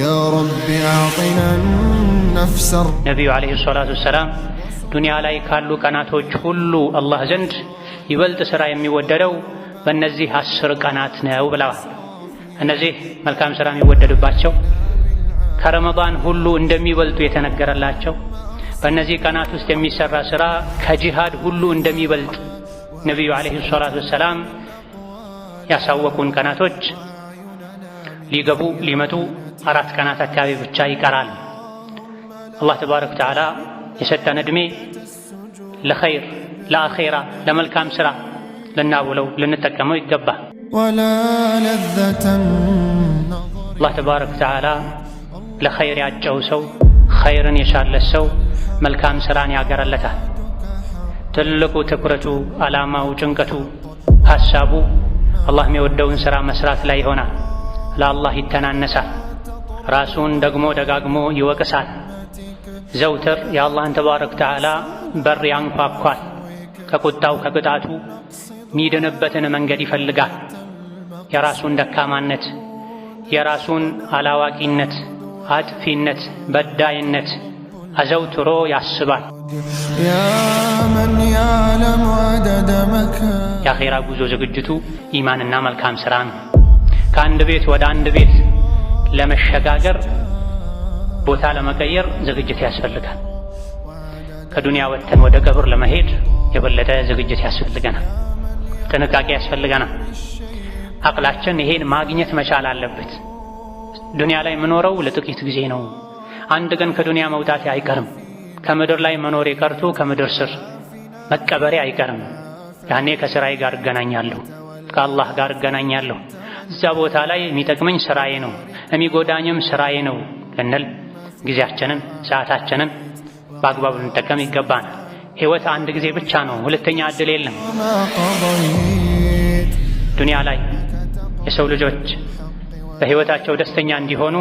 يا رب أعطنا النفس ነቢዩ ዓለይሂ ሰላቱ ወሰላም ዱንያ ላይ ካሉ ቀናቶች ሁሉ አላህ ዘንድ ይበልጥ ሥራ የሚወደደው በእነዚህ 10 ቀናት ነው ብለዋል። እነዚህ መልካም ሥራ የሚወደድባቸው ከረመዳን ሁሉ እንደሚበልጡ የተነገረላቸው በእነዚህ ቀናት ውስጥ የሚሰራ ሥራ ከጂሃድ ሁሉ እንደሚበልጥ ነቢዩ ዓለይሂ ሰላቱ ወሰላም ያሳወቁን ቀናቶች ሊገቡ ሊመጡ 4 ቀናት አካባቢ ብቻ ይቀራል። አላህ ተባረከ ወተዓላ የሰጠን ዕድሜ ለኸይር ለአኼራ ለመልካም ሥራ ልናውለው ልንጠቀመው ይገባል። አላህ ተባረከ ወተዓላ ለኸይር ያጨው ሰው ኸይርን የሻለት ሰው መልካም ሥራን ያገረለታል። ትልቁ ትኩረቱ ዓላማው ጭንቀቱ ሐሳቡ አላህ የሚወደውን ሥራ መስራት ላይ ይሆናል። ለአላህ ይተናነሳል። ራሱን ደግሞ ደጋግሞ ይወቅሳል። ዘውትር የአላህን ተባረከ ወተዓላ በር ያንኳኳል። ከቁጣው ከቅጣቱ ሚድንበትን መንገድ ይፈልጋል። የራሱን ደካማነት የራሱን አላዋቂነት አጥፊነት በዳይነት አዘውትሮ ያስባል። የአኼራ ጉዞ ዝግጅቱ ኢማንና መልካም ሥራ ነው። ከአንድ ቤት ወደ አንድ ቤት ለመሸጋገር ቦታ ለመቀየር ዝግጅት ያስፈልጋል። ከዱንያ ወጥተን ወደ ቀብር ለመሄድ የበለጠ ዝግጅት ያስፈልገናል። ጥንቃቄ ያስፈልገናል። አቅላችን ይሄን ማግኘት መቻል አለበት። ዱንያ ላይ መኖረው ለጥቂት ጊዜ ነው። አንድ ቀን ከዱንያ መውጣት አይቀርም። ከምድር ላይ መኖር የቀርቶ ከምድር ስር መቀበሬ አይቀርም። ያኔ ከሥራዬ ጋር እገናኛለሁ፣ ከአላህ ጋር እገናኛለሁ። እዛ ቦታ ላይ የሚጠቅመኝ ሥራዬ ነው፣ የሚጎዳኝም ሥራዬ ነው ልንል ጊዜያችንን ሰዓታችንን በአግባቡ ልንጠቀም ይገባናል። ሕይወት አንድ ጊዜ ብቻ ነው፣ ሁለተኛ ዕድል የለም። ዱንያ ላይ የሰው ልጆች በሕይወታቸው ደስተኛ እንዲሆኑ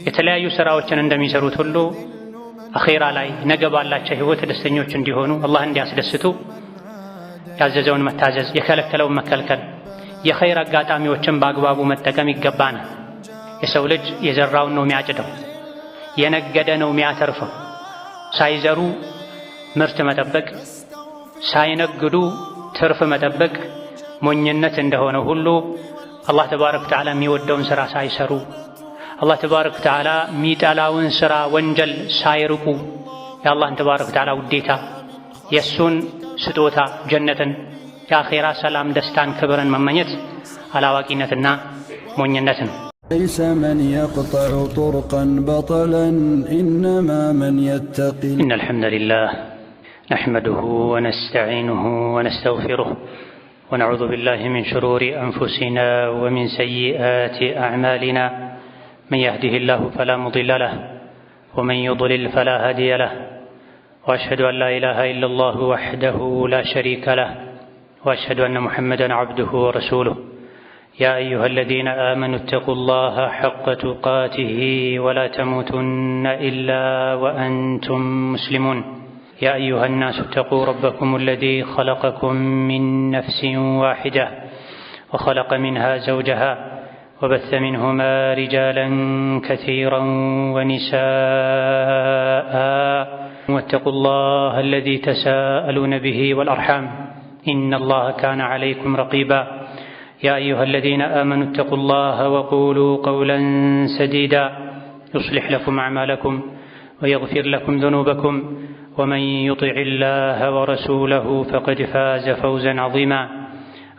የተለያዩ ሥራዎችን እንደሚሰሩት ሁሉ አኼራ ላይ ነገ ባላቸው ሕይወት ደስተኞች እንዲሆኑ አላህ እንዲያስደስቱ ያዘዘውን መታዘዝ የከለከለውን መከልከል የኸይር አጋጣሚዎችን በአግባቡ መጠቀም ይገባናል። የሰው ልጅ የዘራውን ነው የሚያጭደው፣ የነገደ ነው የሚያተርፈው። ሳይዘሩ ምርት መጠበቅ፣ ሳይነግዱ ትርፍ መጠበቅ ሞኝነት እንደሆነ ሁሉ አላህ ተባረከ ወተዓላ የሚወደውን ሥራ ሳይሰሩ አላህ ተባረከ ወተዓላ የሚጠላውን ሥራ ወንጀል ሳይርቁ የአላህን ተባረከ ወተዓላ ውዴታ የእሱን ስጦታ ጀነትን የአኼራ ሰላም ደስታን ክብርን መመኘት አላዋቂነትና ሞኝነት ነው። ليس من يقطع طرقا بطلا إنما من يتقي. إن الحمد لله نحمده ونستعينه ونستغفره ونعوذ بالله من شرور أنفسنا ومن سيئات أعمالنا. من يهده الله فلا مضل له ومن يضلل فلا هادي له. وأشهد أن لا إله إلا الله وحده لا شريك له وأشهد أن محمدا عبده ورسوله. يا أيها الذين آمنوا اتقوا الله حق تقاته ولا تموتن إلا وأنتم مسلمون. يا أيها الناس اتقوا ربكم الذي خلقكم من نفس واحدة وخلق منها زوجها وبث منهما رجالا كثيرا ونساء. واتقوا الله الذي تساءلون به والأرحام إن الله كان عليكم رقيبا. يا أيها الذين آمنوا اتقوا الله وقولوا قولا سديدا يصلح لكم أعمالكم ويغفر لكم ذنوبكم ومن يطع الله ورسوله فقد فاز فوزا عظيما.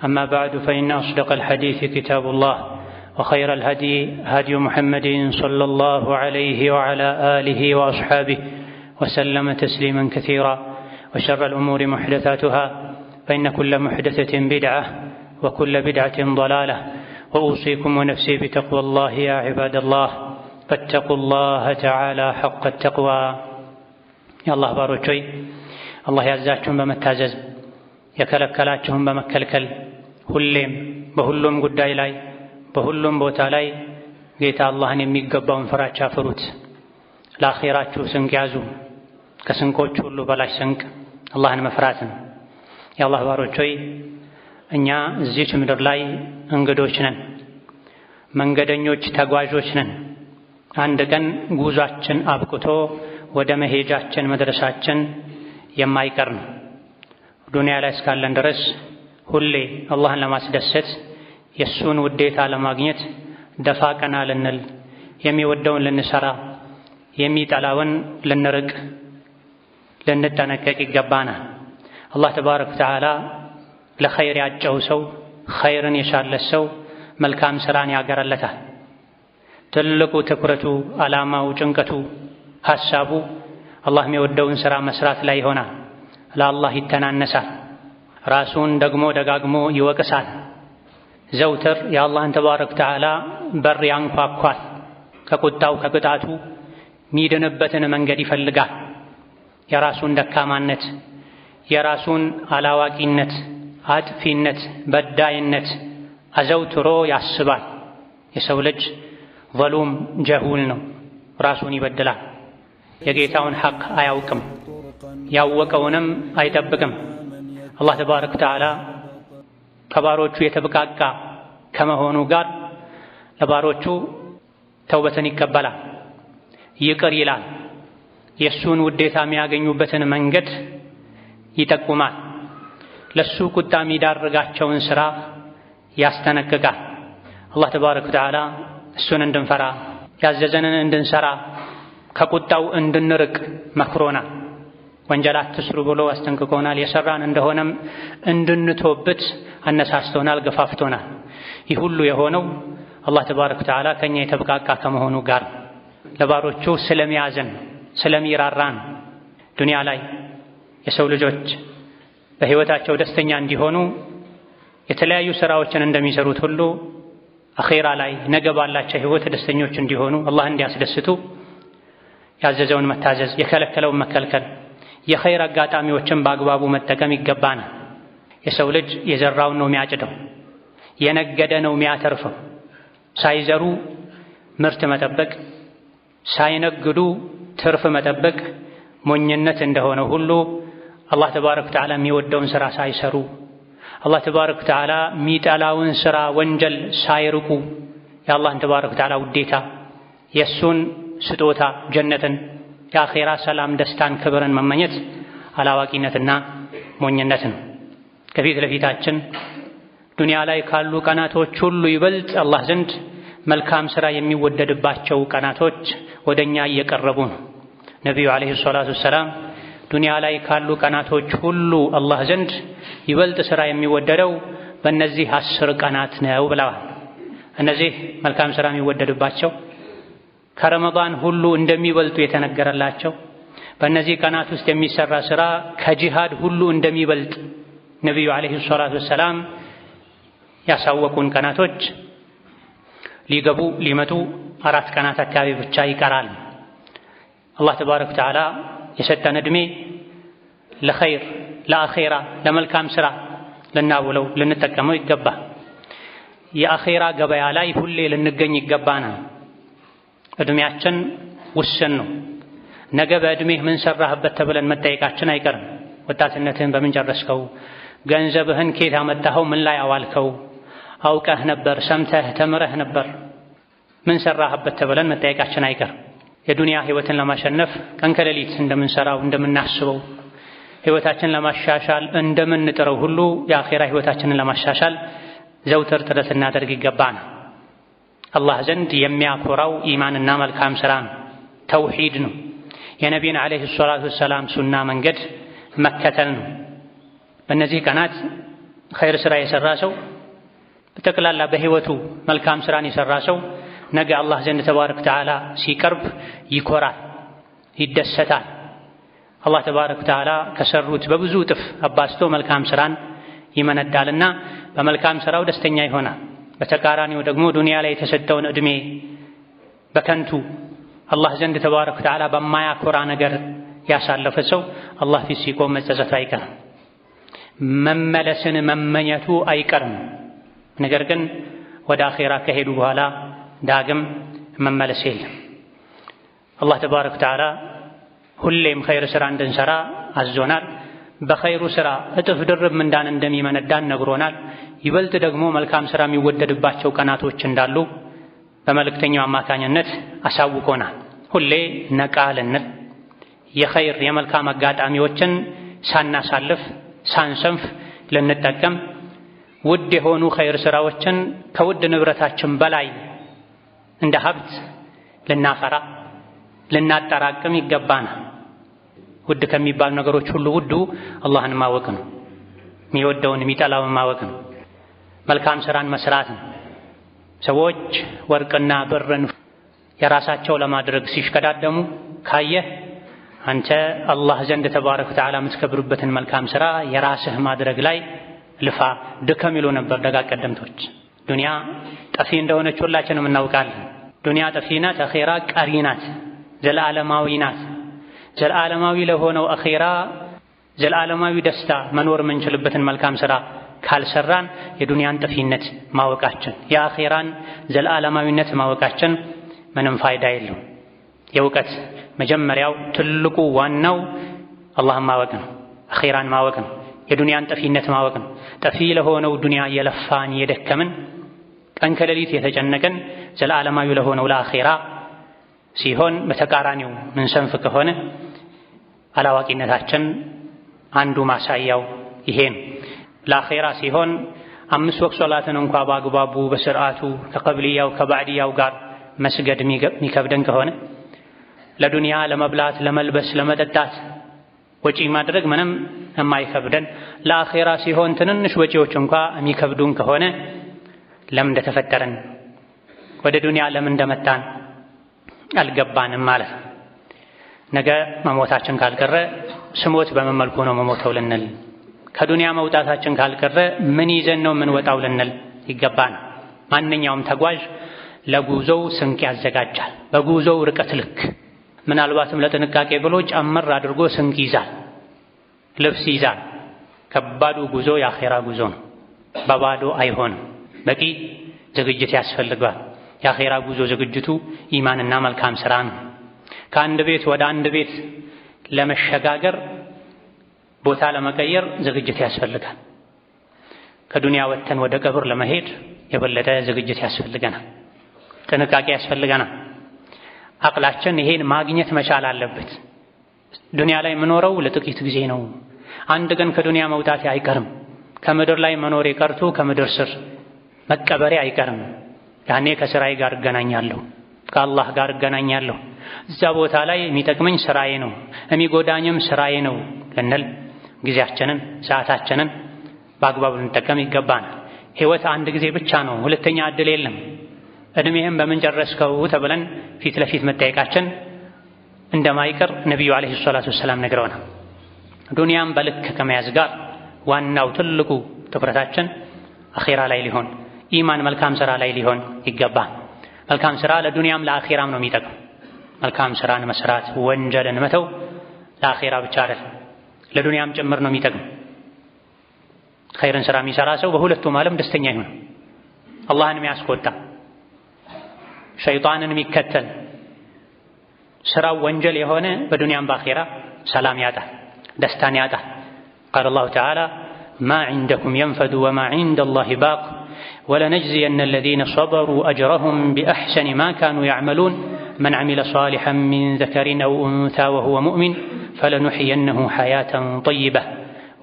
أما بعد فإن أصدق الحديث كتاب الله وخير الهدي هدي محمد صلى الله عليه وعلى آله وأصحابه وسلم تسليما كثيرا. وشر الأمور محدثاتها فإن كل محدثة بدعة وكل بدعة ضلالة. وأوصيكم ونفسي بتقوى الله يا عباد الله فاتقوا الله تعالى حق التقوى. يا الله باروچوي الله ያዛችሁን በመታዘዝ የከለከላችሁን በመከልከል ሁሌም በሁሉም ጉዳይ ላይ በሁሉም ቦታ ላይ ጌታ አላህን የሚገባውን ፍራቻ ፍሩት። ለአኺራችሁ ስንቅ ያዙ። ከስንቆች ሁሉ በላይ ስንቅ አላህን መፍራት ነው። የአላህ ባሮች ሆይ እኛ እዚች ምድር ላይ እንግዶች ነን፣ መንገደኞች፣ ተጓዦች ነን። አንድ ቀን ጉዟችን አብቅቶ ወደ መሄጃችን መድረሳችን የማይቀር ነው። ዱንያ ላይ እስካለን ድረስ ሁሌ አላህን ለማስደሰት የእሱን ውዴታ ለማግኘት ደፋ ቀና ልንል፣ የሚወደውን ልንሰራ፣ የሚጠላውን ልንርቅ፣ ልንጠነቀቅ ይገባናል። አላህ ተባረከ ወተዓላ ለኸይር ያጨው ሰው፣ ኸይርን የሻለት ሰው መልካም ሥራን ያገረለታል። ትልቁ ትኩረቱ፣ ዓላማው፣ ጭንቀቱ፣ ሐሳቡ አላህ የሚወደውን ሥራ መስራት ላይ ይሆናል። ለአላህ ይተናነሳል። ራሱን ደግሞ ደጋግሞ ይወቅሳል። ዘውትር የአላህን ተባረከ ወተዓላ በር ያንኳኳል። ከቁጣው ከቅጣቱ ሚድንበትን መንገድ ይፈልጋል። የራሱን ደካማነት፣ የራሱን አላዋቂነት፣ አጥፊነት፣ በዳይነት አዘውትሮ ያስባል። የሰው ልጅ ዘሉም ጀሁል ነው፣ ራሱን ይበድላል። የጌታውን ሐቅ አያውቅም፣ ያወቀውንም አይጠብቅም። አላህ ተባረከ ወተዓላ ከባሮቹ የተብቃቃ ከመሆኑ ጋር ለባሮቹ ተውበትን ይቀበላል፣ ይቅር ይላል። የእሱን ውዴታ የሚያገኙበትን መንገድ ይጠቁማል። ለሱ ቁጣ የሚዳርጋቸውን ሥራ ያስጠነቅቃል። አላህ ተባረከ ወተዓላ እሱን እንድንፈራ፣ ያዘዘንን እንድንሰራ፣ ከቁጣው እንድንርቅ መክሮናል። ወንጀል አትስሩ ብሎ አስጠንቅቆናል። የሰራን እንደሆነም እንድንቶብት አነሳስቶናል፣ ገፋፍቶናል። ይህ ሁሉ የሆነው አላህ ተባረከ ወተዓላ ከኛ የተብቃቃ ከመሆኑ ጋር ለባሮቹ ስለሚያዝን ስለሚራራን። ዱንያ ላይ የሰው ልጆች በሕይወታቸው ደስተኛ እንዲሆኑ የተለያዩ ሥራዎችን እንደሚሰሩት ሁሉ አኼራ ላይ ነገ ባላቸው ሕይወት ደስተኞች እንዲሆኑ፣ አላህ እንዲያስደስቱ ያዘዘውን መታዘዝ፣ የከለከለውን መከልከል፣ የኸይር አጋጣሚዎችን በአግባቡ መጠቀም ይገባናል። የሰው ልጅ የዘራውን ነው የሚያጭደው፣ የነገደ ነው የሚያተርፈው። ሳይዘሩ ምርት መጠበቅ፣ ሳይነግዱ ትርፍ መጠበቅ ሞኝነት እንደሆነ ሁሉ አላህ ተባረከ ወተዓላ የሚወደውን ሥራ ሳይሰሩ፣ አላህ ተባረከ ወተዓላ የሚጠላውን ሥራ ወንጀል ሳይርቁ የአላህን ተባረከ ወተዓላ ውዴታ፣ የእሱን ስጦታ ጀነትን፣ የአኼራ ሰላም፣ ደስታን፣ ክብርን መመኘት አላዋቂነትና ሞኝነት ነው። ከፊት ለፊታችን ዱንያ ላይ ካሉ ቀናቶች ሁሉ ይበልጥ አላህ ዘንድ መልካም ሥራ የሚወደድባቸው ቀናቶች ወደኛ እየቀረቡ ነው። ነቢዩ ዓለይሂ ሰላቱ ወሰላም ዱንያ ላይ ካሉ ቀናቶች ሁሉ አላህ ዘንድ ይበልጥ ሥራ የሚወደደው በእነዚህ 10 ቀናት ነው ብለዋል። እነዚህ መልካም ሥራ የሚወደድባቸው ከረመዳን ሁሉ እንደሚበልጡ የተነገረላቸው፣ በእነዚህ ቀናት ውስጥ የሚሰራ ሥራ ከጂሃድ ሁሉ እንደሚበልጥ ነቢዩ ዓለይሂ ሰላቱ ወሰላም ያሳወቁን ቀናቶች ሊገቡ ሊመጡ 4 ቀናት አካባቢ ብቻ ይቀራል። አላህ ተባረከ ወተዓላ የሰጠን ዕድሜ ለኸይር፣ ለአኼራ፣ ለመልካም ሥራ ልናውለው ልንጠቀመው ይገባል። የአኼራ ገበያ ላይ ሁሌ ልንገኝ ይገባናል። ዕድሜያችን ውስን ነው። ነገ በዕድሜህ ምን ሰራህበት ተብለን መጠየቃችን አይቀርም። ወጣትነትህን በምን ጨረስከው? ገንዘብህን ከየት አመጣኸው? ምን ላይ አዋልከው? አውቀህ ነበር? ሰምተህ ተምረህ ነበር? ምን ሰራህበት ተብለን መጠየቃችን አይቀርም። የዱንያ ሕይወትን ለማሸነፍ ቀን ከሌሊት እንደምንሰራው እንደምናስበው ሕይወታችንን ለማሻሻል እንደምንጥረው ሁሉ የአኼራ ሕይወታችንን ለማሻሻል ዘውትር ጥረት እናደርግ ይገባናል። አላህ ዘንድ የሚያኮራው ኢማንና መልካም ሥራ ነው፣ ተውሂድ ነው። የነቢይን ዓለይሂ ሰላቱ ወሰላም ሱና መንገድ መከተል ነው። በእነዚህ ቀናት ኸይር ሥራ የሠራ ሰው፣ በጠቅላላ በሕይወቱ መልካም ሥራን የሠራ ሰው ነገ አላህ ዘንድ ተባረከ ወተዓላ ሲቀርብ ይኮራል፣ ይደሰታል። አላህ ተባረከ ወተዓላ ከሠሩት በብዙ እጥፍ አባዝቶ መልካም ሥራን ይመነዳልና በመልካም ሥራው ደስተኛ ይሆናል። በተቃራኒው ደግሞ ዱንያ ላይ የተሰጠውን ዕድሜ በከንቱ አላህ ዘንድ ተባረከ ወተዓላ በማያኮራ ነገር ያሳለፈ ሰው አላህ ፊት ሲቆም መጸጸቱ አይቀርም፣ መመለስን መመኘቱ አይቀርም። ነገር ግን ወደ አኼራ ከሄዱ በኋላ ዳግም መመለስ የለም። አላህ ተባረከ ወተዓላ ሁሌም ኸይር ሥራ እንድንሠራ አዞናል። በኸይሩ ሥራ እጥፍ ድርብ ምንዳን እንደሚመነዳን ነግሮናል። ይበልጥ ደግሞ መልካም ሥራ የሚወደድባቸው ቀናቶች እንዳሉ በመልእክተኛው አማካኝነት አሳውቆናል። ሁሌ ነቃ ልንል የኸይር የመልካም አጋጣሚዎችን ሳናሳልፍ ሳንሰንፍ ልንጠቀም ውድ የሆኑ ኸይር ስራዎችን ከውድ ንብረታችን በላይ እንደ ሀብት ልናፈራ ልናጠራቅም ይገባናል። ውድ ከሚባሉ ነገሮች ሁሉ ውዱ አላህን ማወቅ ነው። የሚወደውን የሚጠላውን ማወቅ ነው። መልካም ስራን መስራት ነው። ሰዎች ወርቅና ብርን የራሳቸው ለማድረግ ሲሽቀዳደሙ ካየህ አንተ አላህ ዘንድ ተባረከ ወተዓላ የምትከብሩበትን መልካም ስራ የራስህ ማድረግ ላይ ልፋ ድከም ይሉ ነበር ደጋግ ቀደምቶች። ዱንያ ጠፊ እንደሆነች ሁላችንም እናውቃለን። ዱንያ ጠፊ ናት፣ አኼራ ቀሪ ናት፣ ዘላለማዊ ናት። ዘላለማዊ ለሆነው አኼራ ዘላለማዊ ደስታ መኖር የምንችልበትን መልካም ስራ ካልሰራን የዱንያን ጠፊነት ማወቃችን የአኼራን ዘላለማዊነት ማወቃችን ምንም ፋይዳ የለው። የእውቀት መጀመሪያው ትልቁ ዋናው አላህን ማወቅ ነው፣ አኼራን ማወቅ ነው፣ የዱንያን ጠፊነት ማወቅ ነው። ጠፊ ለሆነው ዱንያ የለፋን የደከምን ቀን ከሌሊት የተጨነቀን ዘላለማዊ ለሆነው ለአኼራ ሲሆን በተቃራኒው ምንሰንፍ ከሆነ አላዋቂነታችን አንዱ ማሳያው ይሄ ነው። ለአኼራ ሲሆን 5 ወቅት ሶላትን እንኳ በአግባቡ በስርዓቱ ከቀብልያው ከባዕድያው ጋር መስገድ የሚከብደን ከሆነ ለዱንያ ለመብላት ለመልበስ ለመጠጣት ወጪ ማድረግ ምንም የማይከብደን ለአኼራ ሲሆን ትንንሽ ወጪዎች እንኳ የሚከብዱን ከሆነ ለምን እንደተፈጠረን ወደ ዱንያ ለምን እንደመጣን አልገባንም ማለት ነው። ነገ መሞታችን ካልቀረ ስሞት በምን መልኩ ነው መሞተው ልንል፣ ከዱንያ መውጣታችን ካልቀረ ምን ይዘን ነው ምን ወጣው ልንል ይገባን። ማንኛውም ተጓዥ ለጉዞው ስንቅ ያዘጋጃል። በጉዞው ርቀት ልክ ምናልባትም ለጥንቃቄ ብሎ ጨመር አድርጎ ስንቅ ይዛል፣ ልብስ ይዛል። ከባዱ ጉዞ የአኼራ ጉዞ ነው። በባዶ አይሆንም። በቂ ዝግጅት ያስፈልጋል። የአኼራ ጉዞ ዝግጅቱ ኢማንና መልካም ስራ ነው። ከአንድ ቤት ወደ አንድ ቤት ለመሸጋገር ቦታ ለመቀየር ዝግጅት ያስፈልጋል። ከዱንያ ወጥተን ወደ ቀብር ለመሄድ የበለጠ ዝግጅት ያስፈልገናል፣ ጥንቃቄ ያስፈልገናል። አቅላችን ይሄን ማግኘት መቻል አለበት። ዱንያ ላይ መኖረው ለጥቂት ጊዜ ነው። አንድ ቀን ከዱንያ መውጣት አይቀርም። ከምድር ላይ መኖሬ ቀርቶ ከምድር ስር መቀበሬ አይቀርም። ያኔ ከስራዬ ጋር እገናኛለሁ፣ ከአላህ ጋር እገናኛለሁ። እዛ ቦታ ላይ የሚጠቅመኝ ስራዬ ነው፣ የሚጎዳኝም ስራዬ ነው ልንል ጊዜያችንን ሰዓታችንን በአግባቡ ልንጠቀም ይገባናል። ህይወት አንድ ጊዜ ብቻ ነው፣ ሁለተኛ እድል የለም። እድሜህም በምን ጨረስከው ተብለን ፊት ለፊት መጠየቃችን እንደማይቀር ነቢዩ ዓለይሂ ሰላቱ ወሰላም ነግረውናል። ዱንያም በልክ ከመያዝ ጋር ዋናው ትልቁ ትኩረታችን አኼራ ላይ ሊሆን ኢማን መልካም ስራ ላይ ሊሆን ይገባል። መልካም ስራ ለዱንያም ለአኼራም ነው የሚጠቅም። መልካም ስራን መስራት ወንጀልን መተው ለአኼራ ብቻ አይደል ለዱንያም ጭምር ነው የሚጠቅም። ኸይርን ስራ የሚሰራ ሰው በሁለቱም ዓለም ደስተኛ ይሆናል። አላህን የሚያስቆጣ ሸይጣንን የሚከተል ስራው ወንጀል የሆነ በዱንያም በአኼራ ሰላም ያጣል፣ ደስታን ያጣል። ቃለ አላሁ ተዓላ ማ ዒንደኩም የንፈዱ ወማ ዒንደ አላሂ ባቅ ወለነጅዚየነ አለዚነ ሰበሩ አጅረሁም ቢአሕሰኒ ማ ካኑ ያዕመሉን መን ዐሚለ ሷሊሐን ሚን ዘከሪን አው ኡንሳ ወሁወ ሙእሚን ፈለኑሕየነሁ ሐያተን ጠይባ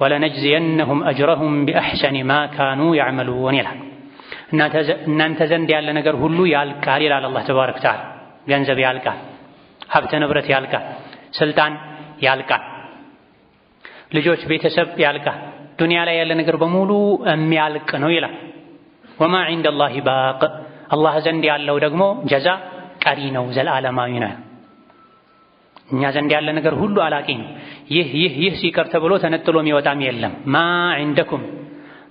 ወለነጅዚየነሁም አጅረሁም ቢአሕሰኒ ማ ካኑ ያዕመሉን ይላል። እናንተ ዘንድ ያለ ነገር ሁሉ ያልቃል ይላል አላህ ተባረከ ወተዓላ። ገንዘብ ያልቃል፣ ሀብተ ንብረት ያልቃል፣ ስልጣን ያልቃል፣ ልጆች ቤተሰብ ያልቃል። ዱንያ ላይ ያለ ነገር በሙሉ የሚያልቅ ነው ይላል። ወማ ዒንደ አላሂ ባቅ አላህ ዘንድ ያለው ደግሞ ጀዛ ቀሪ ነው፣ ዘላለማዊ ነው። እኛ ዘንድ ያለ ነገር ሁሉ አላቂ ነው። ይህ ሲቀር ተብሎ ተነጥሎ የሚወጣም የለም። ማ ዒንደኩም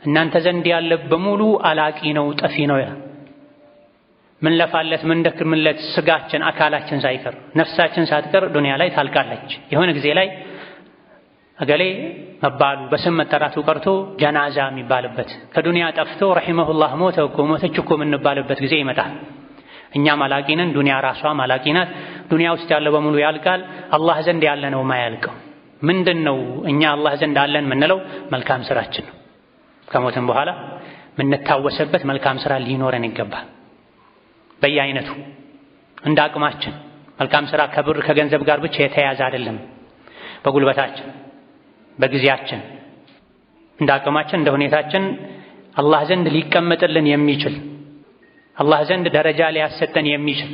እናንተ ዘንድ ያለ በሙሉ አላቂ ነው፣ ጠፊ ነው ይላል። ምን ለፋለት ምን ደክምለት ስጋችን አካላችን ሳይቀር ነፍሳችን ሳትቀር ዱንያ ላይ ታልቃለች። የሆነ ጊዜ ላይ እገሌ መባሉ በስም መጠራቱ ቀርቶ ጀናዛ የሚባልበት ከዱንያ ጠፍቶ ረሒመሁላህ ሞተ እኮ ሞተች እኮ የምንባልበት ጊዜ ይመጣል። እኛም አላቂ ነን፣ ዱንያ ራሷ አላቂ ናት። ዱንያ ውስጥ ያለው በሙሉ ያልቃል። አላህ ዘንድ ያለ ነው ማያልቀው። ምንድን ነው እኛ አላህ ዘንድ አለን የምንለው? መልካም ስራችን ነው። ከሞትም በኋላ የምንታወሰበት መልካም ስራ ሊኖረን ይገባል። በየአይነቱ እንደ አቅማችን። መልካም ሥራ ከብር ከገንዘብ ጋር ብቻ የተያያዘ አይደለም። በጉልበታችን፣ በጊዜያችን፣ እንደ አቅማችን፣ እንደ ሁኔታችን አላህ ዘንድ ሊቀመጥልን የሚችል አላህ ዘንድ ደረጃ ሊያሰጠን የሚችል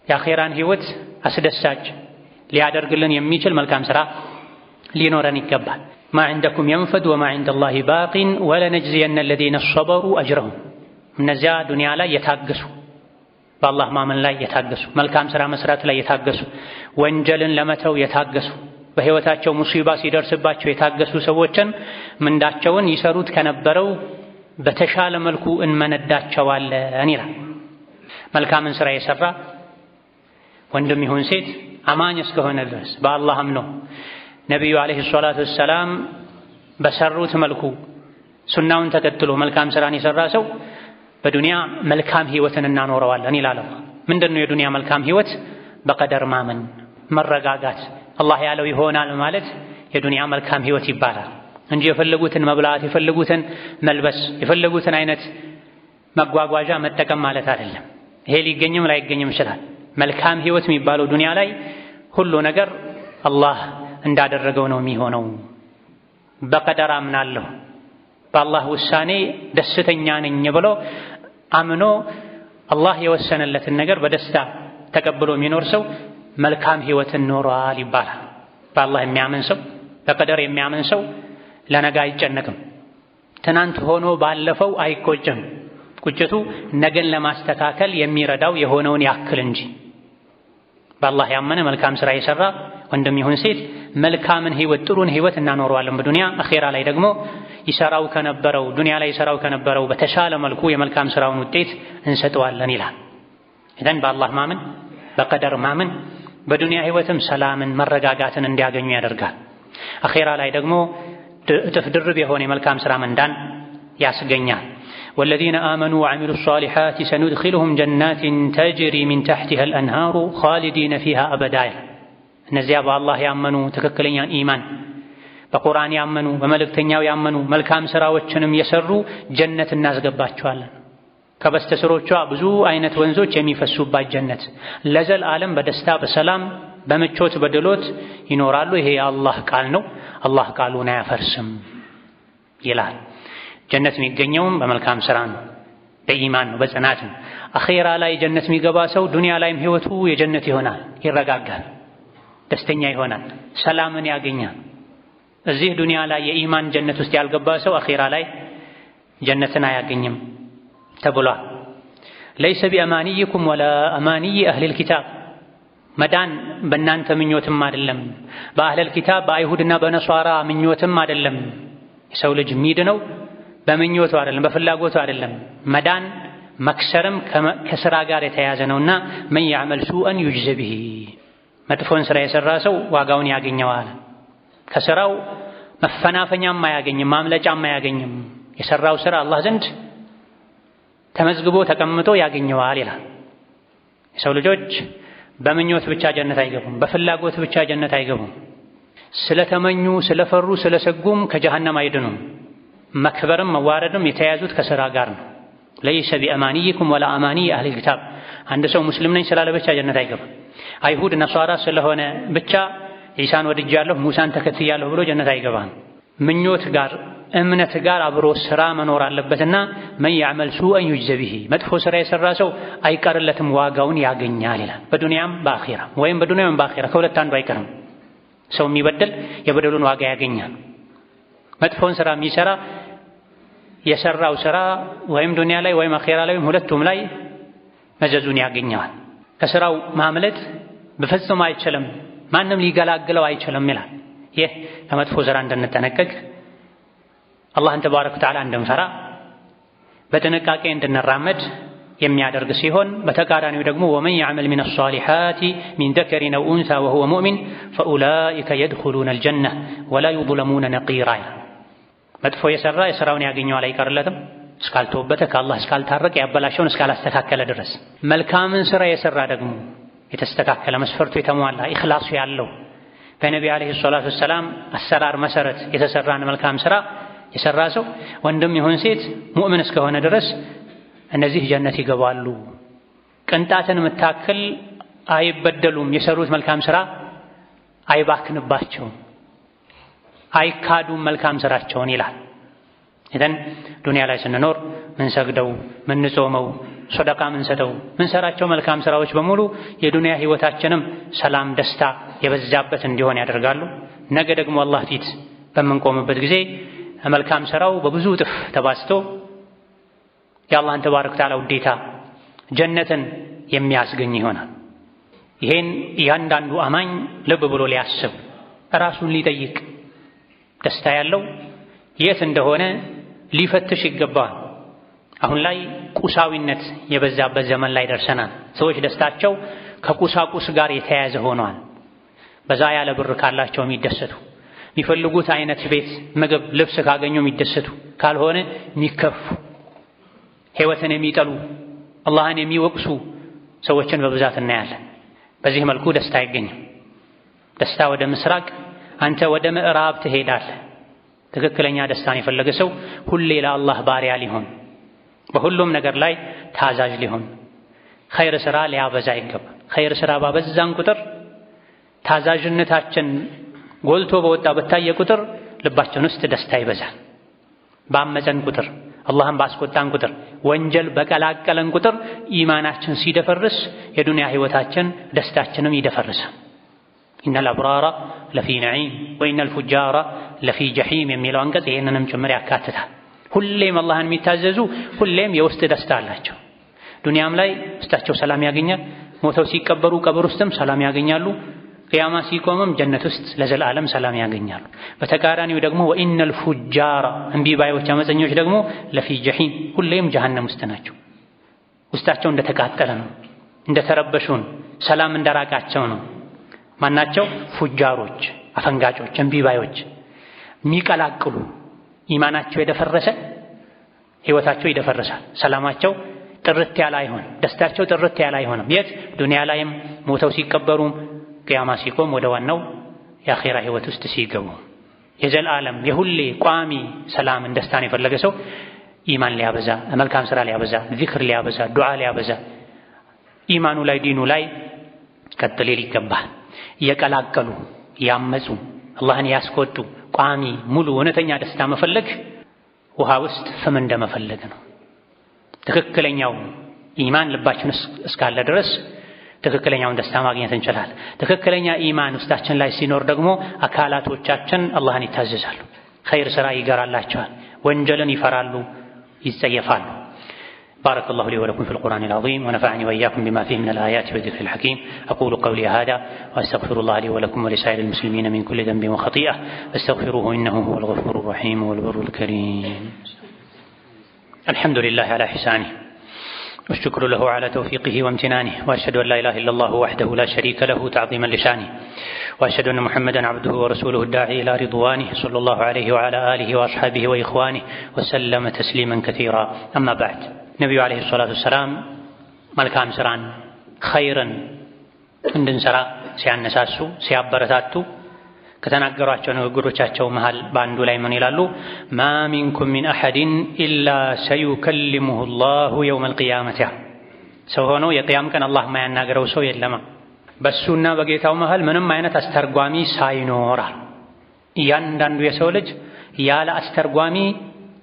የአኼራን ሕይወት አስደሳች ሊያደርግልን የሚችል መልካም ሥራ ሊኖረን ይገባል። ማ ዐንደኩም የንፈድ ወማ ዐንደላሂ ባቂን ወለነጅዚየነ አለዚነ ሰበሩ አጅረሁም። እነዚያ ዱንያ ላይ የታገሱ በአላህ ማመን ላይ የታገሱ መልካም ሥራ መስራት ላይ የታገሱ ወንጀልን ለመተው የታገሱ በሕይወታቸው ሙሲባ ሲደርስባቸው የታገሱ ሰዎችን ምንዳቸውን ይሰሩት ከነበረው በተሻለ መልኩ እንመነዳቸዋለን ይላል። መልካምን ሥራ የሠራ ወንድም ይሁን ሴት አማኝ እስከሆነ ድረስ በአላህ አምኖ ነቢዩ ዓለይሂ ሰላቱ ወሰላም በሰሩት መልኩ ሱናውን ተከትሎ መልካም ሥራን የሠራ ሰው በዱንያ መልካም ሕይወትን እናኖረዋለን ይላል። ምንድነው የዱንያ መልካም ሕይወት? በቀደር ማመን፣ መረጋጋት፣ አላህ ያለው ይሆናል ማለት የዱንያ መልካም ሕይወት ይባላል እንጂ የፈለጉትን መብላት፣ የፈለጉትን መልበስ፣ የፈለጉትን አይነት መጓጓዣ መጠቀም ማለት አይደለም። ይሄ ሊገኝም ላይገኝም ይችላል። መልካም ሕይወት የሚባለው ዱንያ ላይ ሁሉ ነገር አላህ እንዳደረገው ነው የሚሆነው። በቀደር አምናለሁ በአላህ ውሳኔ ደስተኛ ነኝ ብሎ አምኖ አላህ የወሰነለትን ነገር በደስታ ተቀብሎ የሚኖር ሰው መልካም ሕይወትን ኖሯል ይባላል። በአላህ የሚያምን ሰው፣ በቀደር የሚያምን ሰው ለነገ አይጨነቅም። ትናንት ሆኖ ባለፈው አይቆጭም። ቁጭቱ ነገን ለማስተካከል የሚረዳው የሆነውን ያክል እንጂ። በአላህ ያመነ መልካም ሥራ የሠራ ወንድም ይሁን ሴት መልካምን ሕይወት ጥሩን ሕይወት እናኖረዋለን በዱንያ። አኼራ ላይ ደግሞ ይሰራው ከነበረው ዱንያ ላይ ይሰራው ከነበረው በተሻለ መልኩ የመልካም ሥራውን ውጤት እንሰጠዋለን ይላል። ኢዘን በአላህ ማመን፣ በቀደር ማመን በዱንያ ሕይወትም ሰላምን መረጋጋትን እንዲያገኙ ያደርጋል። አኼራ ላይ ደግሞ እጥፍ ድርብ የሆነ የመልካም ሥራ ምንዳን ያስገኛል። ወለዚነ አመኑ ወዐሚሉ ሷሊሓት ሰኑድኺሉሁም ጀናትን ተጅሪ ሚን ተሕቲሃ አልአንሃሩ ኻሊዲነ ፊሃ አበዳ። እነዚያ በአላህ ያመኑ ትክክለኛን ኢማን በቁርአን ያመኑ በመልእክተኛው ያመኑ መልካም ሥራዎችንም የሰሩ ጀነት እናስገባቸዋለን። ከበስተስሮቿ ብዙ አይነት ወንዞች የሚፈሱባት ጀነት ለዘላለም በደስታ በሰላም በምቾት በድሎት ይኖራሉ። ይሄ የአላህ ቃል ነው። አላህ ቃሉን አያፈርስም ይላል። ጀነት የሚገኘውም በመልካም ሥራ ነው፣ በኢማን ነው፣ በጽናት ነው። አኼራ ላይ ጀነት የሚገባ ሰው ዱንያ ላይም ሕይወቱ የጀነት ይሆናል፣ ይረጋጋል፣ ደስተኛ ይሆናል፣ ሰላምን ያገኛል። እዚህ ዱንያ ላይ የኢማን ጀነት ውስጥ ያልገባ ሰው አኼራ ላይ ጀነትን አያገኝም ተብሏል። ለይሰ ቢአማንይኩም ወላ አማንይ አህሊል ኪታብ። መዳን በእናንተ ምኞትም አይደለም፣ በአህለል ኪታብ በአይሁድና በነሷራ ምኞትም አይደለም። የሰው ልጅ የሚድነው በምኞቱ አይደለም፣ በፍላጎቱ አይደለም። መዳን መክሰርም ከሥራ ጋር የተያያዘ ነውና መን ያዕመል ሱአን ዩጅዘ ቢሂ። መጥፎን ሥራ የሠራ ሰው ዋጋውን ያገኘዋል። ከሥራው መፈናፈኛም አያገኝም፣ ማምለጫም አያገኝም። የሠራው ሥራ አላህ ዘንድ ተመዝግቦ ተቀምጦ ያገኘዋል ይላል። የሰው ልጆች በምኞት ብቻ ጀነት አይገቡም፣ በፍላጎት ብቻ ጀነት አይገቡም። ስለተመኙ ስለፈሩ ስለሰጉም ከጀሃነም አይድኑም። መክበርም መዋረድም የተያያዙት ከሥራ ጋር ነው። ለይሰ ቢአማንይኩም ወላ አማንይ አህሊል ኪታብ። አንድ ሰው ሙስሊም ነኝ ስላለ ብቻ ጀነት አይገባም። አይሁድ ነሷራ ስለሆነ ብቻ ኢሳን ወድጃለሁ ሙሳን ተከትያለሁ ብሎ ጀነት አይገባም። ምኞት ጋር እምነት ጋር አብሮ ሥራ መኖር አለበትና መን ያዕመል ሱአን ዩጅዘ ቢሂ። መጥፎ ሥራ የሠራ ሰው አይቀርለትም፣ ዋጋውን ያገኛል ይላል። በዱንያም በአኼራ ወይም በዱንያም በአኼራ ከሁለት አንዱ አይቀርም። ሰው የሚበድል የበደሉን ዋጋ ያገኛል። መጥፎን ሥራ የሚሠራ የሠራው ሥራ ወይም ዱንያ ላይ ወይም አኼራ ላይ ወይም ሁለቱም ላይ መዘዙን ያገኘዋል። ከሥራው ማምለጥ በፍጹም አይችልም፣ ማንም ሊገላግለው አይችልም ይላል። ይህ ከመጥፎ ሥራ እንድንጠነቀቅ አላህን ተባረከ ወተዓላ እንድንፈራ በጥንቃቄ እንድንራመድ የሚያደርግ ሲሆን በተቃራኒው ደግሞ ወመን ያዕመል ሚነ ሷሊሓቲ ሚን ዘከሪን አው ኡንሳ ወሁወ ሙእሚን ፈኡላኢከ የድኹሉነ አልጀነህ ወላ ዩዝለሙነ ነቂራ። መጥፎ የሠራ የሥራውን ያገኘዋል፣ አይቀርለትም እስካልተወበተ ከአላህ እስካልታረቀ ያበላሸውን እስካላስተካከለ ድረስ። መልካምን ሥራ የሠራ ደግሞ የተስተካከለ መስፈርቱ የተሟላ ኢኽላሱ ያለው በነቢ ዓለይሂ ሰላቱ ወሰላም አሰራር መሠረት የተሠራን መልካም ሥራ የሠራ ሰው ወንድም ይሁን ሴት ሙእምን እስከሆነ ድረስ እነዚህ ጀነት ይገባሉ። ቅንጣትን መታከል አይበደሉም። የሰሩት መልካም ሥራ አይባክንባቸውም፣ አይካዱም መልካም ሥራቸውን ይላል። ኢዘን ዱንያ ላይ ስንኖር ምን ሰግደው ምን ጾመው ሶደቃ ምን ሰጠው ምን ሰራቸው መልካም ሥራዎች በሙሉ የዱንያ ህይወታችንም ሰላም ደስታ የበዛበት እንዲሆን ያደርጋሉ። ነገ ደግሞ አላህ ፊት በምንቆምበት ጊዜ መልካም ሥራው በብዙ እጥፍ ተባዝቶ የአላህን ተባረከ ወተዓላ ውዴታ ጀነትን የሚያስገኝ ይሆናል። ይሄን እያንዳንዱ አማኝ ልብ ብሎ ሊያስብ ራሱን ሊጠይቅ ደስታ ያለው የት እንደሆነ ሊፈትሽ ይገባል። አሁን ላይ ቁሳዊነት የበዛበት ዘመን ላይ ደርሰናል። ሰዎች ደስታቸው ከቁሳቁስ ጋር የተያያዘ ሆኗል። በዛ ያለ ብር ካላቸው የሚደሰቱ፣ የሚፈልጉት አይነት ቤት፣ ምግብ፣ ልብስ ካገኙ የሚደሰቱ፣ ካልሆነ የሚከፉ፣ ህይወትን የሚጠሉ፣ አላህን የሚወቅሱ ሰዎችን በብዛት እናያለን። በዚህ መልኩ ደስታ አይገኝም። ደስታ ወደ ምስራቅ፣ አንተ ወደ ምዕራብ ትሄዳለህ። ትክክለኛ ደስታን የፈለገ ሰው ሁሌ ለአላህ ባሪያ ሊሆን፣ በሁሉም ነገር ላይ ታዛዥ ሊሆን፣ ኸይር ሥራ ሊያበዛ ይገባል። ኸይር ሥራ ባበዛን ቁጥር ታዛዥነታችን ጎልቶ በወጣ በታየ ቁጥር ልባችን ውስጥ ደስታ ይበዛል። ባመፀን ቁጥር፣ አላህን ባስቆጣን ቁጥር፣ ወንጀል በቀላቀለን ቁጥር ኢማናችን ሲደፈርስ የዱንያ ህይወታችን ደስታችንም ይደፈርሳል። ኢነል አብራራ ለፊ ነዒም ወኢነል ፉጃራ ለፊ ጀሒም የሚለው አንቀጽ ይህንንም ጭምር ያካትታል። ሁሌም አላህን የሚታዘዙ ሁሌም የውስጥ ደስታ አላቸው። ዱንያም ላይ ውስጣቸው ሰላም ያገኛል። ሞተው ሲቀበሩ ቀብር ውስጥም ሰላም ያገኛሉ። ቅያማ ሲቆምም ጀነት ውስጥ ለዘላለም ሰላም ያገኛሉ። በተቃራኒው ደግሞ ወኢነል ፉጃራ እምቢ ባዮች አመፀኞች ደግሞ ለፊ ጀሒም ሁሌም ጀሃነም ውስጥ ናቸው። ውስጣቸው እንደተቃጠለ ነው፣ እንደተረበሹ ነው፣ ሰላም እንደራቃቸው ነው። ማናቸው? ፉጃሮች፣ አፈንጋጮች፣ እምቢ ባዮች፣ የሚቀላቅሉ ኢማናቸው የደፈረሰ ህይወታቸው ይደፈርሳል። ሰላማቸው ጥርት ያለ አይሆንም፣ ደስታቸው ጥርት ያለ አይሆንም። የት? ዱንያ ላይም ሞተው ሲቀበሩም ቅያማ ሲቆም ወደ ዋናው የአኼራ ህይወት ውስጥ ሲገቡ። የዘላለም የሁሌ ቋሚ ሰላምን ደስታን የፈለገ ሰው ኢማን ሊያበዛ፣ መልካም ሥራ ሊያበዛ፣ ዚክር ሊያበዛ፣ ዱዓ ሊያበዛ፣ ኢማኑ ላይ ዲኑ ላይ ቀጥ ሊል ይገባል። እየቀላቀሉ ያመፁ አላህን ያስቆጡ ቋሚ ሙሉ እውነተኛ ደስታ መፈለግ ውሃ ውስጥ ፍም እንደመፈለግ ነው። ትክክለኛው ኢማን ልባችን እስካለ ድረስ ትክክለኛውን ደስታ ማግኘት እንችላለን። ትክክለኛ ኢማን ውስጣችን ላይ ሲኖር ደግሞ አካላቶቻችን አላህን ይታዘዛሉ፣ ኸይር ሥራ ይገራላቸዋል፣ ወንጀልን ይፈራሉ፣ ይጸየፋሉ። بارك الله لي ولكم في القرآن العظيم ونفعني وإياكم بما فيه من الآيات والذكر الحكيم. أقول قولي هذا وأستغفر الله لي ولكم ولسائر المسلمين من كل ذنب وخطيئة فاستغفروه إنه هو الغفور الرحيم والبر الكريم. الحمد لله على إحسانه والشكر له على توفيقه وامتنانه، وأشهد أن لا إله إلا الله وحده لا شريك له تعظيما لشانه، وأشهد أن محمدا عبده ورسوله الداعي إلى رضوانه صلى الله عليه وعلى آله وأصحابه وإخوانه وسلم تسليما كثيرا. أما بعد، ነቢዩ ዓለይሂ ሰላቱ ወሰላም መልካም ሥራን ኸይርን እንድንሠራ ሲያነሳሱ ሲያበረታቱ ከተናገሯቸው ንግግሮቻቸው መሃል በአንዱ ላይ ምን ይላሉ? ማ ሚንኩም ሚን አሐድን ኢላ ሰዩከልሙሁ ላሁ የውመል ቂያመቲ። ሰው ሆኖ የቅያም ቀን አላህ ማያናገረው ሰው የለማ በሱና በጌታው መሃል ምንም አይነት አስተርጓሚ ሳይኖራል። እያንዳንዱ የሰው ልጅ ያለ አስተርጓሚ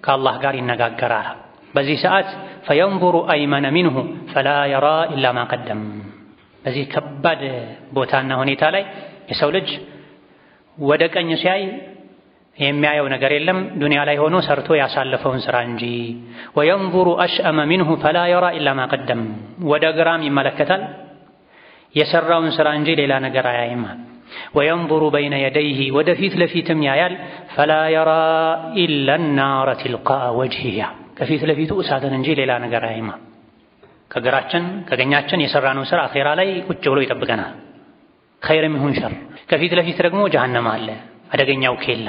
ከአላህ ጋር ይነጋገራል። በዚህ ሰዓት ፈየንዙሩ አይመነ ሚንሁ ፈላ የራ ኢላ ማ ቀደም። በዚህ ከባድ ቦታና ሁኔታ ላይ የሰው ልጅ ወደ ቀኝ ሲያይ የሚያየው ነገር የለም ዱንያ ላይ ሆኖ ሰርቶ ያሳለፈውን ስራ እንጂ። ወየንዙሩ አሽአመ ሚንሁ ፈላ የራ ኢላ ማ ቀደም። ወደ ግራም ይመለከታል የሰራውን ስራ እንጂ ሌላ ነገር አያይም። ወየንዙሩ በይነ የደይህ ወደፊት ለፊትም ያያል ፈላ የራ ኢላ ናረ ትልቃአ ወጅሂሃ። ከፊት ለፊቱ እሳትን እንጂ ሌላ ነገር አይማ። ከግራችን ከቀኛችን የሰራነው ስራ አኼራ ላይ ቁጭ ብሎ ይጠብቀናል፣ ኸይርም ይሁን ሸር። ከፊት ለፊት ደግሞ ጀሃነም አለ፣ አደገኛው ኬላ።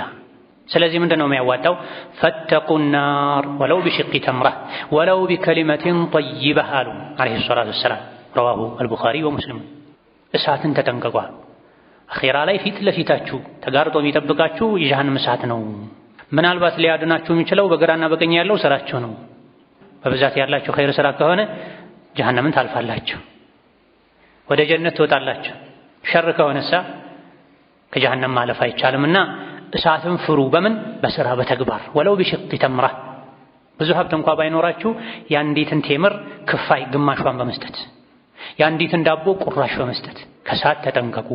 ስለዚህ ምንድነው የሚያዋጣው? ፈተቁ ናር ወለው ቢሽቂ ተምራ ወለው ቢከሊመቲን ጠይበህ አሉ ዓለይሂ ሰላቱ ወሰላም። ረዋሁ አልቡኻሪ ወሙስሊም። እሳትን ተጠንቀቁ። አኼራ ላይ ፊት ለፊታችሁ ተጋርጦ የሚጠብቃችሁ የጀሃነም እሳት ነው። ምናልባት ሊያድናችሁ የሚችለው በግራና በቀኝ ያለው ስራችሁ ነው። በብዛት ያላችሁ ኸይር ስራ ከሆነ ጀሃነምን ታልፋላችሁ፣ ወደ ጀነት ትወጣላችሁ። ሸር ከሆነሳ ከጀሃነም ማለፍ አይቻልምና እሳትን ፍሩ። በምን? በስራ በተግባር ወለው ቢሽቅ ተምራ። ብዙ ሀብት እንኳ ባይኖራችሁ የአንዲትን ቴምር ክፋይ ግማሿን በመስጠት የአንዲትን ዳቦ ቁራሽ በመስጠት ከእሳት ተጠንቀቁ።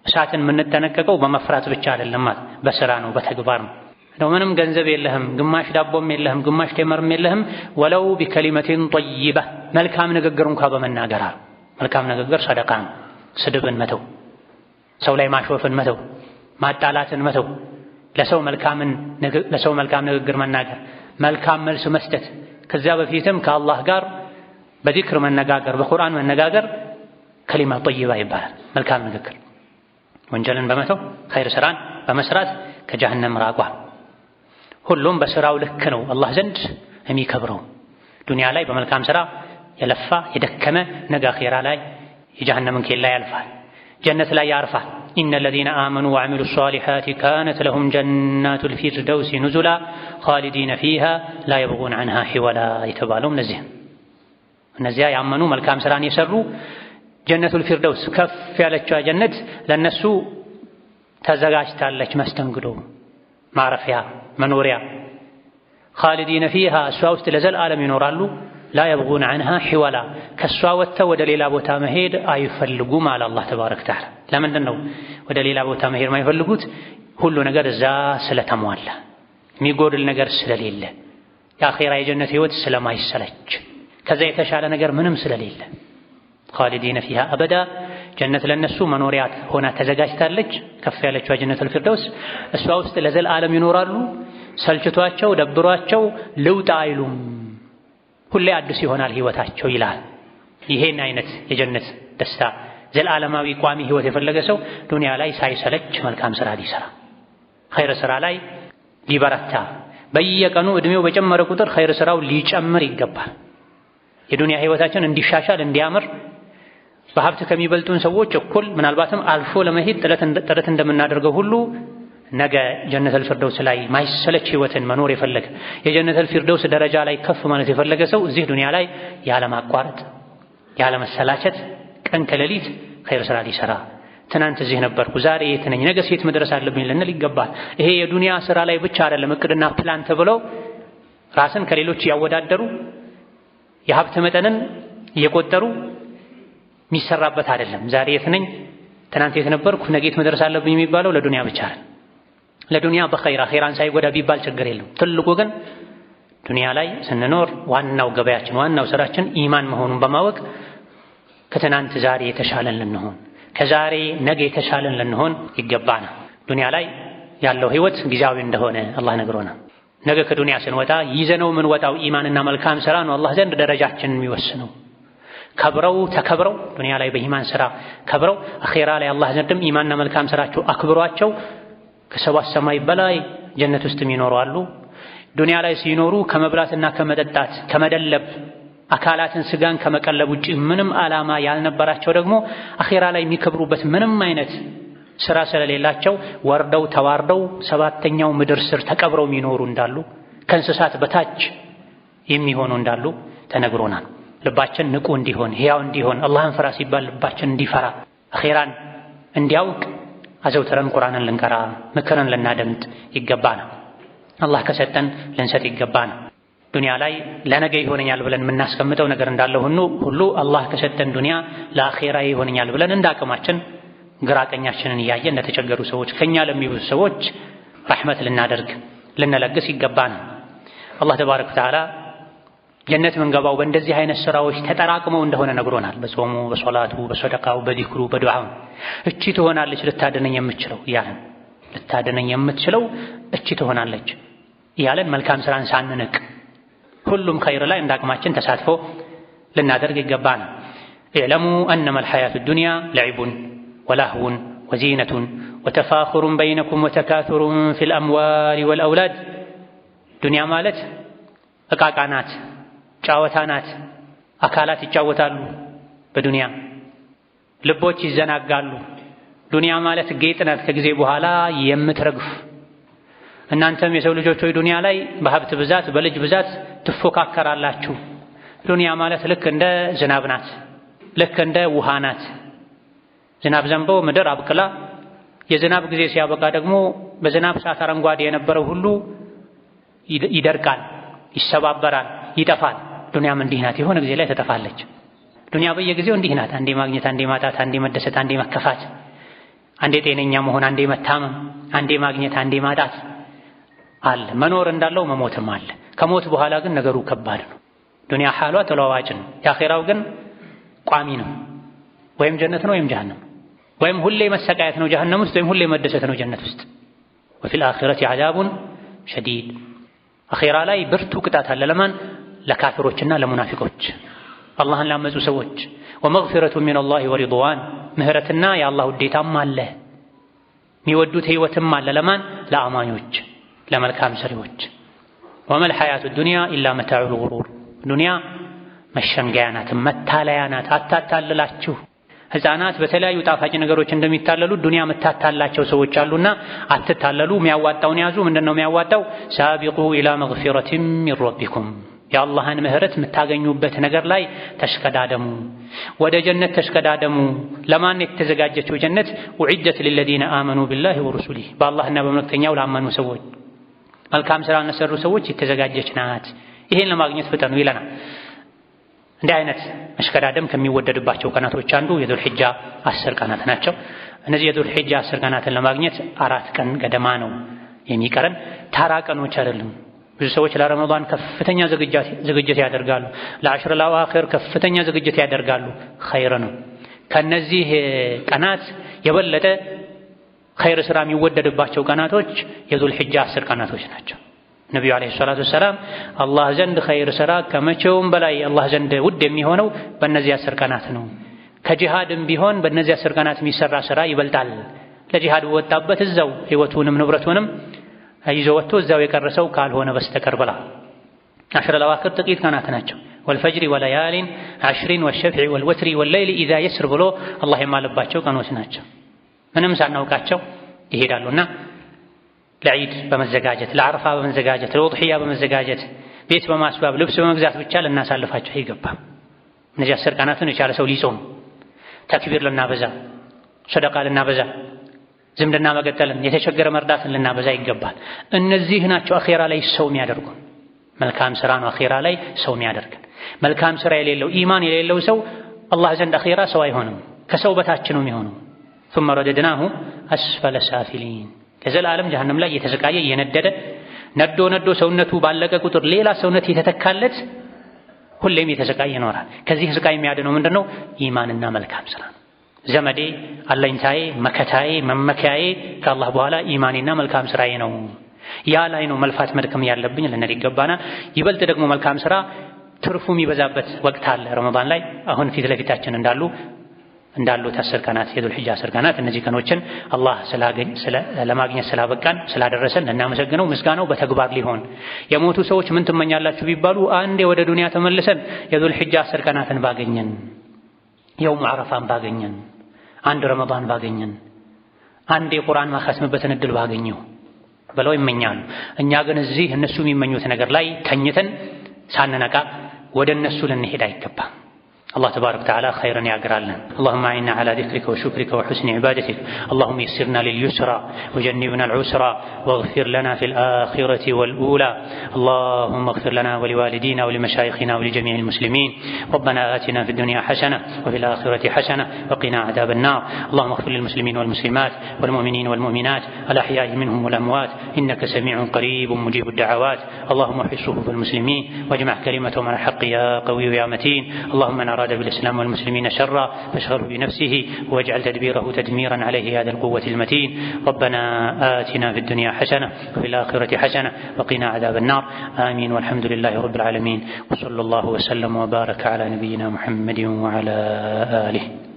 እሳትን የምንጠነቀቀው በመፍራት ብቻ አይደለም፣ በስራ ነው፣ በተግባር ነው። ምንም ገንዘብ የለህም፣ ግማሽ ዳቦም የለህም፣ ግማሽ ቴምርም የለህም፣ ወለው ቢከሊመቲን ጠይባ መልካም ንግግር እንኳ በመናገር መልካም ንግግር ሰደቃ ነው። ስድብን መተው፣ ሰው ላይ ማሾፍን መተው፣ ማጣላትን መተው፣ ለሰው መልካም ንግግር መናገር፣ መልካም መልስ መስጠት። ከዚያ በፊትም ከአላህ ጋር በዚክር መነጋገር፣ በቁርአን መነጋገር ከሊማ ጠይባ ይባላል። መልካም ንግግር። ወንጀልን በመተው ኸይር ስራን በመስራት ከጀሃነም ራቋ። ሁሉም በስራው ልክ ነው አላህ ዘንድ የሚከብረው። ዱንያ ላይ በመልካም ስራ የለፋ የደከመ ነገ አኺራ ላይ የጀሃነምን ኬላ ያልፋል፣ ጀነት ላይ ያርፋል። ኢነ ለዚነ አመኑ ወዐሚሉ ሷሊሓቲ ካነት ለሁም ጀናቱል ፊርደውሲ ኑዙላ ኻሊዲነ ፊሃ ላ የብጉነ ዐንሃ ሒወላ የተባለው እነዚያ ያመኑ መልካም ስራን የሰሩ ጀነቱል ፊርደውስ ከፍ ያለችዋ ጀነት ለነሱ ተዘጋጅታለች። መስተንግዶ፣ ማረፊያ፣ መኖሪያ ኻሊዲነ ፊሃ እሷ ውስጥ ለዘላለም ይኖራሉ። ላ የብጉነ ዐንሃ ሒወላ ከእሷ ወጥተው ወደ ሌላ ቦታ መሄድ አይፈልጉም አለ አላህ ተባረከ ወተዓላ። ለምንድን ነው ወደ ሌላ ቦታ መሄድ የማይፈልጉት? ሁሉ ነገር እዛ ስለተሟላ፣ የሚጎድል ነገር ስለሌለ፣ የአኺራ የጀነት ህይወት ስለማይሰለች፣ ከዛ የተሻለ ነገር ምንም ስለሌለ ኻሊዲነ ፊሃ አበዳ ጀነት ለነሱ መኖሪያ ሆና ተዘጋጅታለች። ከፍ ያለችው ጀነቱል ፊርደውስ እሷ ውስጥ ለዘላለም ይኖራሉ። ሰልችቷቸው ደብሯቸው ልውጣ አይሉም። ሁሌ አዲስ ይሆናል ህይወታቸው ይላል። ይሄን አይነት የጀነት ደስታ ዘላለማዊ ቋሚ ህይወት የፈለገ ሰው ዱንያ ላይ ሳይሰለች መልካም ስራ ሊሰራ፣ ኸይር ስራ ላይ ሊበረታ፣ በየቀኑ እድሜው በጨመረ ቁጥር ኸይር ስራው ሊጨምር ይገባል። የዱንያ ህይወታችን እንዲሻሻል እንዲያምር በሀብት ከሚበልጡን ሰዎች እኩል ምናልባትም አልፎ ለመሄድ ጥረት እንደምናደርገው ሁሉ ነገ ጀነቱል ፊርደውስ ላይ ማይሰለች ህይወትን መኖር የፈለገ የጀነቱል ፊርደውስ ደረጃ ላይ ከፍ ማለት የፈለገ ሰው እዚህ ዱንያ ላይ ያለማቋረጥ ያለመሰላቸት ቀን ከሌሊት ኸይር ስራ ሊሰራ፣ ትናንት እዚህ ነበርኩ ዛሬ የት ነኝ ነገ የት መድረስ አለብኝ ልንል ይገባል። ይሄ የዱንያ ስራ ላይ ብቻ አይደለም እቅድና ፕላን ተብለው ራስን ከሌሎች ያወዳደሩ የሀብት መጠንን እየቆጠሩ የሚሰራበት አይደለም። ዛሬ የት ነኝ ትናንት የት ነበርኩ ነገ የት መድረስ አለብኝ የሚባለው ለዱንያ ብቻ አይደለም። ለዱንያ በኸይር አኺራን ሳይጎዳ ቢባል ችግር የለም። ትልቁ ግን ዱንያ ላይ ስንኖር ዋናው ገበያችን ዋናው ስራችን ኢማን መሆኑን በማወቅ ከትናንት ዛሬ የተሻለን ልንሆን ከዛሬ ነገ የተሻለን ልንሆን ይገባናል። ዱንያ ላይ ያለው ህይወት ጊዜያዊ እንደሆነ አላህ ነግሮናል። ነገ ከዱንያ ስንወጣ ይዘነው ምን ወጣው ኢማንና መልካም ስራ ነው አላህ ዘንድ ደረጃችንን የሚወስነው። ከብረው ተከብረው ዱንያ ላይ በኢማን ስራ ከብረው አኺራ ላይ አላህ ዘንድም ኢማንና መልካም ስራቸው አክብሯቸው ከሰባት ሰማይ በላይ ጀነት ውስጥ የሚኖሩ አሉ። ዱንያ ላይ ሲኖሩ ከመብላትና ከመጠጣት ከመደለብ አካላትን ስጋን ከመቀለብ ውጪ ምንም ዓላማ ያልነበራቸው ደግሞ አኺራ ላይ የሚከብሩበት ምንም አይነት ስራ ስለሌላቸው ወርደው ተዋርደው ሰባተኛው ምድር ስር ተቀብረው የሚኖሩ እንዳሉ ከእንስሳት በታች የሚሆኑ እንዳሉ ተነግሮናል። ልባችን ንቁ እንዲሆን ሕያው እንዲሆን አላህን ፍራ ሲባል ልባችን እንዲፈራ አኺራን እንዲያውቅ አዘውትረን ቁርአንን ልንቀራ ምክርን ልናደምጥ ይገባናል። አላህ ከሰጠን ልንሰጥ ይገባናል። ዱንያ ላይ ለነገ ይሆነኛል ብለን የምናስቀምጠው ነገር እንዳለ ሁሉ አላህ ከሰጠን ዱንያ ለአኺራ ይሆነኛል ብለን እንዳቅማችን ግራ ቀኛችንን እያየን ለተቸገሩ ሰዎች ከኛ ለሚብሱ ሰዎች ረሕመት ልናደርግ ልንለግስ ይገባናል። አላህ ተባረከ ወተዓላ ጀነት ምንገባው በእንደዚህ አይነት ስራዎች ተጠራቅመው እንደሆነ ነግሮናል። በጾሙ፣ በሶላቱ፣ በሰደቃው፣ በዚክሩ፣ በዱዓው እቺ ትሆናለች ልታድነኝ የምትችለው እያለን ልታድነኝ የምትችለው እቺ ትሆናለች እያለን መልካም ስራን ሳንንቅ ሁሉም ኸይር ላይ እንዳቅማችን ተሳትፎ ልናደርግ ይገባናል። ኢዕለሙ አነማ አልሐያቱ ዱንያ ለዒቡን ወላህውን ወዚነቱን ወተፋኹሩን በይነኩም ወተካቱሩን ፊል አምዋሊ ወልአውላድ። ዱንያ ማለት ዕቃቃ ናት፣ ጫወታ ናት። አካላት ይጫወታሉ በዱንያ፣ ልቦች ይዘናጋሉ። ዱንያ ማለት ጌጥ ናት ከጊዜ በኋላ የምትረግፍ። እናንተም የሰው ልጆች ሆይ ዱንያ ላይ በሀብት ብዛት በልጅ ብዛት ትፎካከራላችሁ። ዱንያ ማለት ልክ እንደ ዝናብ ናት፣ ልክ እንደ ውሃ ናት። ዝናብ ዘንቦ ምድር አብቅላ የዝናብ ጊዜ ሲያበቃ ደግሞ በዝናብ ሰዓት አረንጓዴ የነበረው ሁሉ ይደርቃል፣ ይሰባበራል፣ ይጠፋል። ዱንያም እንዲህ ናት፣ የሆነ ጊዜ ላይ ትጠፋለች። ዱንያ በየጊዜው እንዲህ ናት። አንዴ ማግኘት፣ አንዴ ማጣት፣ አንዴ መደሰት፣ አንዴ መከፋት፣ አንዴ ጤነኛ መሆን፣ አንዴ መታመም፣ አንዴ ማግኘት፣ አንዴ ማጣት አለ። መኖር እንዳለው መሞትም አለ። ከሞት በኋላ ግን ነገሩ ከባድ ነው። ዱንያ ሐሏ ተለዋዋጭ ነው። የአኺራው ግን ቋሚ ነው። ወይም ጀነት ነው ወይም ጀሃነም፣ ወይም ሁሌ መሰቃየት ነው ጀሃነም ውስጥ፣ ወይም ሁሌ መደሰት ነው ጀነት ውስጥ። ወፊል አኺረቲ ዐዛቡን ሸዲድ፣ አኺራ ላይ ብርቱ ቅጣት አለ። ለማን? ለካፊሮችና ለሙናፊቆች፣ አላህን ላመፁ ሰዎች። ወመግፊረቱ ሚነላሂ ወሪድዋን፣ ምህረትና የአላህ ውዴታም አለ፣ የሚወዱት ህይወትም አለ። ለማን? ለአማኞች፣ ለመልካም ሰሪዎች። ወመል ሐያቱ ዱንያ ኢላ መታዑል ጉሩር፣ ዱንያ መሸንገያ ናት፣ መታለያ ናት። አታታልላችሁ። ህፃናት በተለያዩ ጣፋጭ ነገሮች እንደሚታለሉ ዱንያ መታታላቸው ሰዎች አሉና አትታለሉ። የሚያዋጣውን ያዙ። ምንድነው የሚያዋጣው? ሳቢቁ ኢላ መግፊረቲን ሚን ረቢኩም፣ የአላህን ምህረት የምታገኙበት ነገር ላይ ተሽቀዳደሙ፣ ወደ ጀነት ተሽቀዳደሙ። ለማን የተዘጋጀችው ጀነት? ኡዒደት ሊለዚነ አመኑ ቢላሂ ወሩሱሊህ፣ በአላህና በመልእክተኛው ላመኑ ሰዎች፣ መልካም ስራ ለሰሩ ሰዎች የተዘጋጀች ናት። ይሄን ለማግኘት ፍጠኑ ይለናል። እንዲህ አይነት መሽቀዳደም ከሚወደድባቸው ቀናቶች አንዱ የዙል ሒጃ 10 ቀናት ናቸው። እነዚህ የዙል ሒጃ 10 ቀናትን ለማግኘት 4 ቀን ገደማ ነው የሚቀረን። ታራ ቀኖች አይደሉም። ብዙ ሰዎች ለረመዳን ከፍተኛ ዝግጅት ያደርጋሉ፣ ለአሽር ለአዋኺር ከፍተኛ ዝግጅት ያደርጋሉ። ኸይር ነው። ከነዚህ ቀናት የበለጠ ኸይር ስራ የሚወደድባቸው ቀናቶች የዙል ሒጃ 10 ቀናቶች ናቸው። ነቢዩ ዓለይሂ ሰላቱ ወሰላም አላህ ዘንድ ኸይር ስራ ከመቼውም በላይ አላህ ዘንድ ውድ የሚሆነው በእነዚህ 10 ቀናት ነው። ከጂሃድም ቢሆን በእነዚህ 10 ቀናት የሚሰራ ስራ ይበልጣል። ለጂሃድ በወጣበት እዛው ህይወቱንም ንብረቱንም ይዞ ወጥቶ እዛው የቀረሰው ካልሆነ በስተቀር ብላ። አሽረ ለአዋኺር ጥቂት ቀናት ናቸው። ወልፈጅሪ ወለያሊን ዐሽሪን ወሸፍዒ ወልወትሪ ወለይሊ ኢዛ የስር ብሎ አላህ የማለባቸው ቀኖች ናቸው። ምንም ሳናውቃቸው ይሄዳሉና ለዒድ በመዘጋጀት፣ ለዓረፋ በመዘጋጀት፣ ለውድሕያ በመዘጋጀት፣ ቤት በማስዋብ ልብስ በመግዛት ብቻ ልናሳልፋቸው አይገባም። እነዚህ 10 ቀናትን የቻለ ሰው ሊጾም፣ ተክቢር ልናበዛ፣ ሰደቃ ልናበዛ፣ ዝምድና መቀጠልን፣ የተቸገረ መርዳትን ልናበዛ ይገባል። እነዚህ ናቸው አኼራ ላይ ሰው የሚያደርጉን። መልካም ስራ ነው አኼራ ላይ ሰው የሚያደርገን። መልካም ስራ የሌለው ኢማን የሌለው ሰው አላህ ዘንድ አኼራ ሰው አይሆንም፣ ከሰው በታች ነው የሚሆነው። ثم رددناه أسفل سافلين ከዘላለም ጀሃነም ላይ እየተሰቃየ እየነደደ ነዶ ሰውነቱ ባለቀ ቁጥር ሌላ ሰውነት የተተካለት ሁሌም የተሰቃየ ይኖራል። ከዚህ ስቃይ የሚያድነው ምንድነው? ኢማንና መልካም ስራ ነው። ዘመዴ፣ አለኝታዬ፣ መከታዬ፣ መመኪያዬ ከአላህ በኋላ ኢማኔና መልካም ስራዬ ነው። ያ ላይ ነው መልፋት መድከም ያለብኝ ልንል ይገባናል። ይበልጥ ደግሞ መልካም ስራ ትርፉ የሚበዛበት ወቅት አለ ረመዳን ላይ። አሁን ፊት ለፊታችን እንዳሉት 10 ቀናት የዙል ሒጃ 10 ቀናት። እነዚህ ቀኖችን አላህ ለማግኘት ስላበቃን ስላደረሰን እናመሰግነው። ምስጋናው በተግባር ሊሆን የሞቱ ሰዎች ምን ትመኛላችሁ ቢባሉ አንዴ ወደ ዱንያ ተመልሰን የዙል ሒጃ 10 ቀናትን ባገኘን፣ የውም ዓረፋን ባገኘን፣ አንድ ረመዳን ባገኘን፣ አንድ የቁርአን ማኸስምበትን እድል ባገኘው ብለው ይመኛሉ። እኛ ግን እዚህ እነሱ የሚመኙት ነገር ላይ ተኝተን ሳንነቃ ወደ እነሱ ልንሄድ አይገባም። الله تبارك وتعالى خيرا يعقرالنا. اللهم أعنا على ذكرك وشكرك وحسن عبادتك. اللهم يسرنا لليسرى وجنبنا العسرى واغفر لنا في الآخرة والأولى. اللهم اغفر لنا ولوالدينا ولمشايخنا ولجميع المسلمين. ربنا آتنا في الدنيا حسنة وفي الآخرة حسنة وقنا عذاب النار. اللهم اغفر للمسلمين والمسلمات والمؤمنين والمؤمنات الأحياء منهم والأموات إنك سميع قريب مجيب الدعوات. اللهم احفظ صفوف المسلمين واجمع كلمتهم على الحق يا قوي يا متين. اللهم أراد بالإسلام والمسلمين شرا فاشغله بنفسه واجعل تدبيره تدميرا عليه هذا القوة المتين. ربنا آتنا في الدنيا حسنة وفي الآخرة حسنة وقنا عذاب النار. آمين والحمد لله رب العالمين. وصلى الله وسلم وبارك على نبينا محمد وعلى آله.